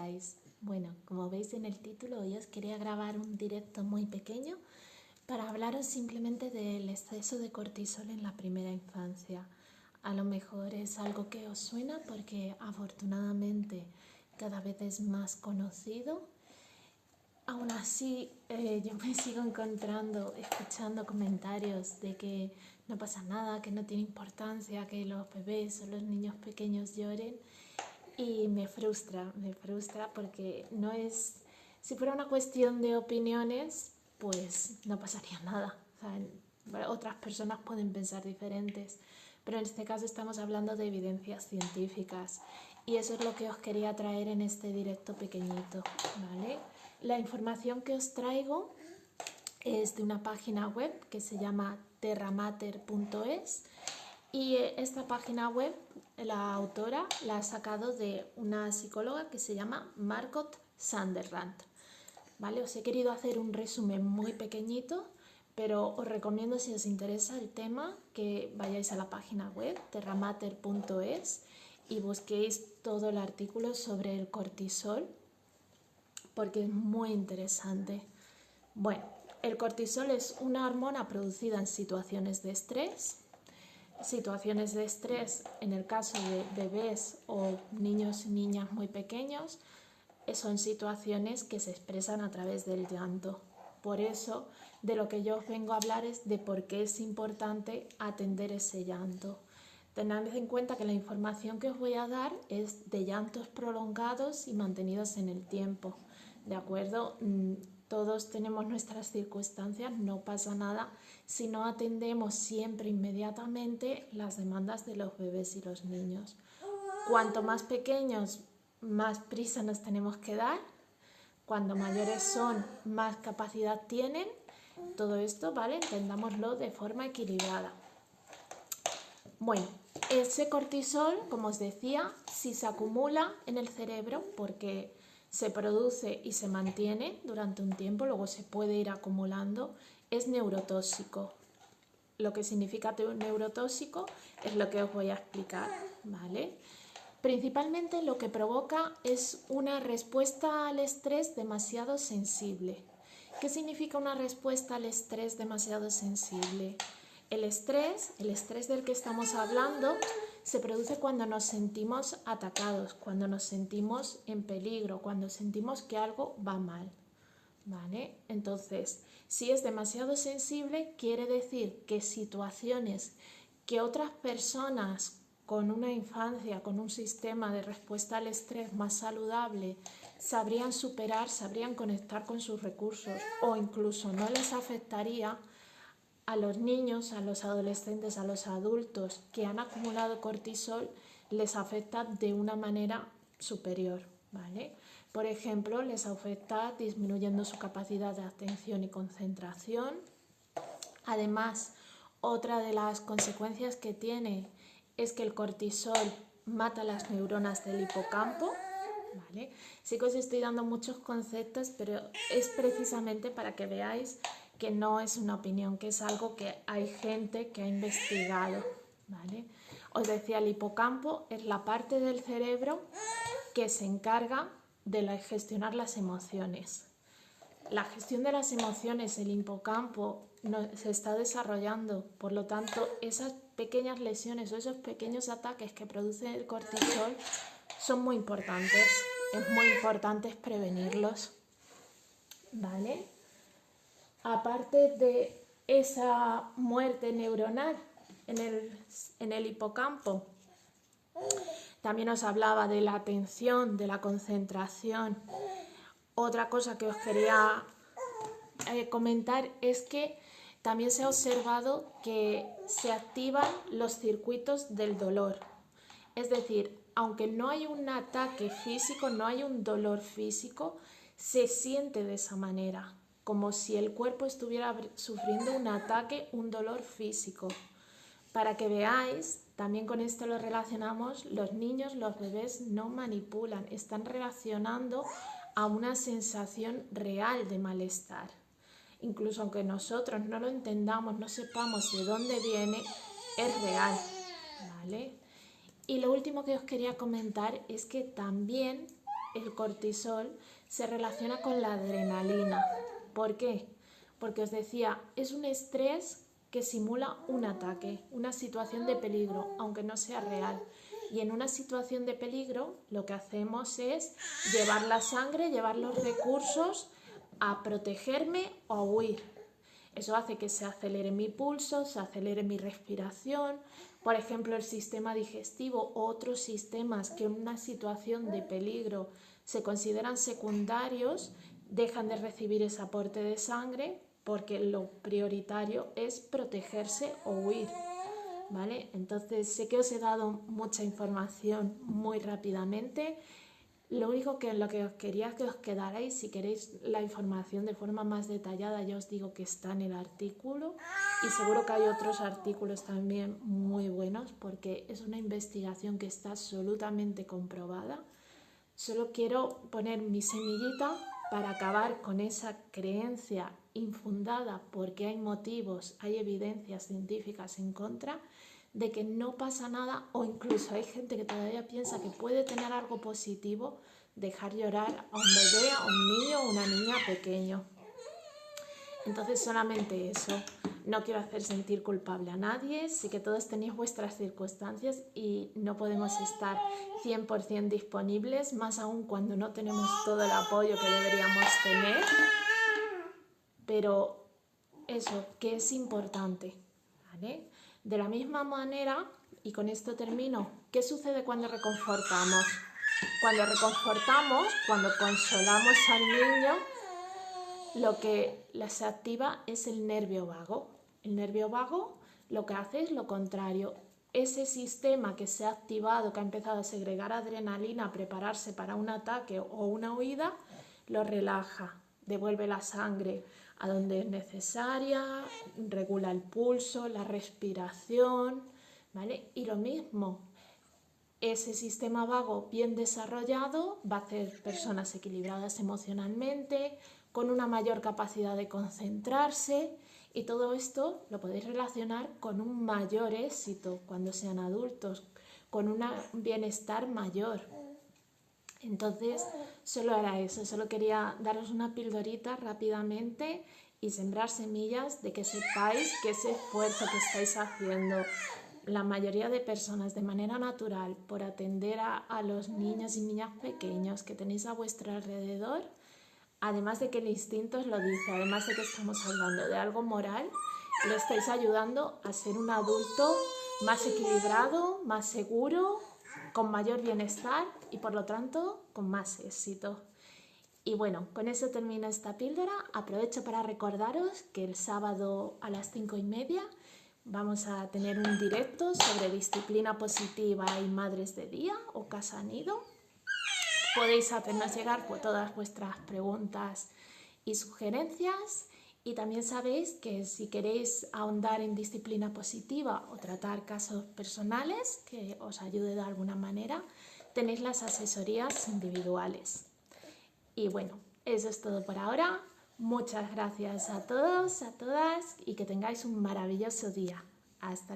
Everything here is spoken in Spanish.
estáis? Bueno, como veis en el título, hoy os quería grabar un directo muy pequeño para hablaros simplemente del exceso de cortisol en la primera infancia. A lo mejor es algo que os suena porque afortunadamente cada vez es más conocido. Aún así, yo me sigo escuchando comentarios de que no pasa nada, que no tiene importancia que los bebés o los niños pequeños lloren. Y me frustra porque no es, si fuera una cuestión de opiniones, pues no pasaría nada. O sea, otras personas pueden pensar diferentes, pero en este caso estamos hablando de evidencias científicas y eso es lo que os quería traer en este directo pequeñito, ¿vale? La información que os traigo es de una página web que se llama terramater.es. Y esta página web, la autora la ha sacado de una psicóloga que se llama Margot Sunderland. ¿Vale? Os he querido hacer un resumen muy pequeñito, pero os recomiendo, si os interesa el tema, que vayáis a la página web terramater.es y busquéis todo el artículo sobre el cortisol, porque es muy interesante. Bueno, el cortisol es una hormona producida en situaciones de estrés. Situaciones de estrés, en el caso de bebés o niños y niñas muy pequeños, son situaciones que se expresan a través del llanto. Por eso, de lo que yo os vengo a hablar es de por qué es importante atender ese llanto. Tened en cuenta que la información que os voy a dar es de llantos prolongados y mantenidos en el tiempo. ¿De acuerdo? Todos tenemos nuestras circunstancias, no pasa nada si no atendemos siempre inmediatamente las demandas de los bebés y los niños. Cuanto más pequeños, más prisa nos tenemos que dar. Cuando mayores son, más capacidad tienen. Todo esto, ¿vale? Entendámoslo de forma equilibrada. Bueno, ese cortisol, como os decía, si se acumula en el cerebro, porque se produce y se mantiene durante un tiempo, luego se puede ir acumulando, es neurotóxico. Lo que significa neurotóxico es lo que os voy a explicar, ¿vale? Principalmente lo que provoca es una respuesta al estrés demasiado sensible. ¿Qué significa una respuesta al estrés demasiado sensible? El estrés del que estamos hablando, se produce cuando nos sentimos atacados, cuando nos sentimos en peligro, cuando sentimos que algo va mal, ¿vale? Entonces, si es demasiado sensible, quiere decir que situaciones que otras personas con una infancia, con un sistema de respuesta al estrés más saludable, sabrían superar, sabrían conectar con sus recursos o incluso no les afectaría, a los niños, a los adolescentes, a los adultos que han acumulado cortisol, les afecta de una manera superior, ¿vale? Por ejemplo, les afecta disminuyendo su capacidad de atención y concentración. Además, otra de las consecuencias que tiene es que el cortisol mata las neuronas del hipocampo, ¿vale? Sí que os estoy dando muchos conceptos, pero es precisamente para que veáis que no es una opinión, que es algo que hay gente que ha investigado, ¿vale? Os decía, el hipocampo es la parte del cerebro que se encarga de gestionar las emociones. La gestión de las emociones, el hipocampo se está desarrollando, por lo tanto, esas pequeñas lesiones o esos pequeños ataques que produce el cortisol son muy importantes. Es muy importante prevenirlos, ¿vale? Aparte de esa muerte neuronal en el hipocampo, también os hablaba de la atención, de la concentración. Otra cosa que os quería comentar es que también se ha observado que se activan los circuitos del dolor. Es decir, aunque no hay un ataque físico, no hay un dolor físico, se siente de esa manera, como si el cuerpo estuviera sufriendo un ataque, un dolor físico. Para que veáis, también con esto lo relacionamos, los niños, los bebés no manipulan, están reaccionando a una sensación real de malestar. Incluso aunque nosotros no lo entendamos, no sepamos de dónde viene, es real, ¿vale? Y lo último que os quería comentar es que también el cortisol se relaciona con la adrenalina. ¿Por qué? Porque os decía, es un estrés que simula un ataque, una situación de peligro, aunque no sea real. Y en una situación de peligro lo que hacemos es llevar la sangre, llevar los recursos a protegerme o a huir. Eso hace que se acelere mi pulso, se acelere mi respiración. Por ejemplo, el sistema digestivo o otros sistemas que en una situación de peligro se consideran secundarios dejan de recibir ese aporte de sangre porque lo prioritario es protegerse o huir. ¿Vale? Entonces sé que os he dado mucha información muy rápidamente. Lo único que lo que os quería que os quedarais, si queréis la información de forma más detallada, ya os digo que está en el artículo y seguro que hay otros artículos también muy buenos porque es una investigación que está absolutamente comprobada. Solo quiero poner mi semillita para acabar con esa creencia infundada porque hay motivos, hay evidencias científicas en contra de que no pasa nada o incluso hay gente que todavía piensa que puede tener algo positivo dejar llorar a un bebé, a un niño o una niña pequeño. Entonces solamente eso, no quiero hacer sentir culpable a nadie, sé que todos tenéis vuestras circunstancias y no podemos estar 100% disponibles, más aún cuando no tenemos todo el apoyo que deberíamos tener, pero eso, que es importante, ¿vale? De la misma manera, y con esto termino, ¿qué sucede cuando reconfortamos? Cuando reconfortamos, cuando consolamos al niño, lo que se activa es el nervio vago. El nervio vago lo que hace es lo contrario. Ese sistema que se ha activado, que ha empezado a segregar adrenalina, a prepararse para un ataque o una huida, lo relaja, devuelve la sangre a donde es necesaria, regula el pulso, la respiración, ¿vale? Y lo mismo, ese sistema vago bien desarrollado va a hacer personas equilibradas emocionalmente, con una mayor capacidad de concentrarse y todo esto lo podéis relacionar con un mayor éxito cuando sean adultos, con un bienestar mayor. Entonces, solo era eso, solo quería daros una pildorita rápidamente y sembrar semillas de que sepáis que ese esfuerzo que estáis haciendo la mayoría de personas de manera natural por atender a los niños y niñas pequeños que tenéis a vuestro alrededor, además de que el instinto os lo dice, además de que estamos hablando de algo moral, le estáis ayudando a ser un adulto más equilibrado, más seguro, con mayor bienestar y por lo tanto con más éxito. Y bueno, con eso termino esta píldora. Aprovecho para recordaros que el sábado a las 5:30 vamos a tener un directo sobre disciplina positiva y madres de día o casa nido. Podéis hacernos llegar todas vuestras preguntas y sugerencias y también sabéis que si queréis ahondar en disciplina positiva o tratar casos personales que os ayude de alguna manera, tenéis las asesorías individuales. Y bueno, eso es todo por ahora. Muchas gracias a todos, a todas y que tengáis un maravilloso día. Hasta luego.